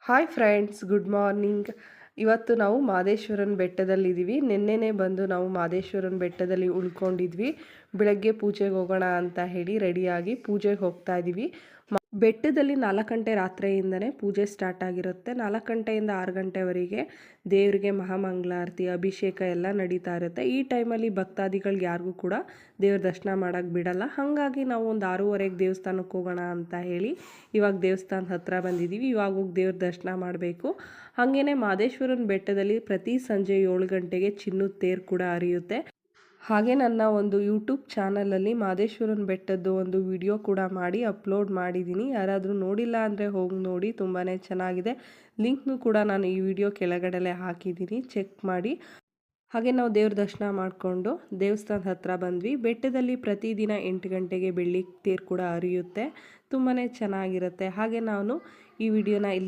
Hi friends, good morning. ಇವತ್ತು ನಾವು ಮಾದೇಶ್ವರನ ಬೆಟ್ಟದಲ್ಲಿದ್ದೀವಿ. ನಿನ್ನೆನೇ ಬಂದು ನಾವು ಮಾದೇಶ್ವರನ ಬೆಟ್ಟದಲ್ಲಿ ಉಳ್ಕೊಂಡಿದ್ವಿ. ಬೆಳಗ್ಗೆ ಪೂಜೆಗೆ ಹೋಗೋಣ ಅಂತ ಹೇಳಿ ರೆಡಿಯಾಗಿ ಪೂಜೆಗೆ ಹೋಗ್ತಾ ಇದ್ದೀವಿ. ಬೆಟ್ಟದಲ್ಲಿ 4 ಗಂಟೆ ರಾತ್ರಿಯಿಂದನೇ ಪೂಜೆ ಸ್ಟಾರ್ಟ್ ಆಗಿರುತ್ತೆ. 4 ಗಂಟೆಯಿಂದ 6 ಗಂಟೆವರೆಗೆ ದೇವರಿಗೆ ಮಹಾಮಂಗಳಾರತಿ, ಅಭಿಷೇಕ ಎಲ್ಲ ನಡೀತಾ ಇರುತ್ತೆ. ಈ ಟೈಮಲ್ಲಿ ಭಕ್ತಾದಿಗಳಿಗೆ ಯಾರಿಗೂ ಕೂಡ ದೇವ್ರ ದರ್ಶನ ಮಾಡೋಕ್ಕೆ ಬಿಡಲ್ಲ. ಹಾಗಾಗಿ ನಾವು ಒಂದು 6:30ಗೆ ದೇವಸ್ಥಾನಕ್ಕೆ ಹೋಗೋಣ ಅಂತ ಹೇಳಿ ಇವಾಗ ದೇವಸ್ಥಾನದ ಹತ್ರ ಬಂದಿದ್ದೀವಿ. ಇವಾಗ ಹೋಗಿ ದೇವ್ರ ದರ್ಶನ ಮಾಡಬೇಕು. ಹಾಗೇನೆ ಮಾದೇಶ್ವರನ ಬೆಟ್ಟದಲ್ಲಿ ಪ್ರತಿ ಸಂಜೆ 7 ಗಂಟೆಗೆ ಚಿನ್ನದ ತೇರು ಕೂಡ ಹರಿಯುತ್ತೆ. ಹಾಗೆ ನನ್ನ ಒಂದು ಯೂಟ್ಯೂಬ್ ಚಾನಲಲ್ಲಿ ಮಾದೇಶ್ವರನ ಬೆಟ್ಟದ್ದು ಒಂದು ವಿಡಿಯೋ ಕೂಡ ಮಾಡಿ ಅಪ್ಲೋಡ್ ಮಾಡಿದ್ದೀನಿ. ಯಾರಾದರೂ ನೋಡಿಲ್ಲ ಅಂದರೆ ಹೋಗಿ ನೋಡಿ, ತುಂಬಾ ಚೆನ್ನಾಗಿದೆ. ಲಿಂಕ್ನು ಕೂಡ ನಾನು ಈ ವಿಡಿಯೋ ಕೆಳಗಡೆ ಹಾಕಿದ್ದೀನಿ, ಚೆಕ್ ಮಾಡಿ. ಹಾಗೆ ನಾವು ದೇವ್ರ ದರ್ಶನ ಮಾಡಿಕೊಂಡು ದೇವಸ್ಥಾನದ ಹತ್ರ ಬಂದ್ವಿ. ಬೆಟ್ಟದಲ್ಲಿ ಪ್ರತಿದಿನ 8 ಗಂಟೆಗೆ ಬೆಳ್ಳಿ ತೇರು ಕೂಡ ಹರಿಯುತ್ತೆ. ತುಂಬಾ ಚೆನ್ನಾಗಿರುತ್ತೆ. ಹಾಗೆ ನಾನು ಈ ವಿಡಿಯೋನ ಇಲ್ಲಿ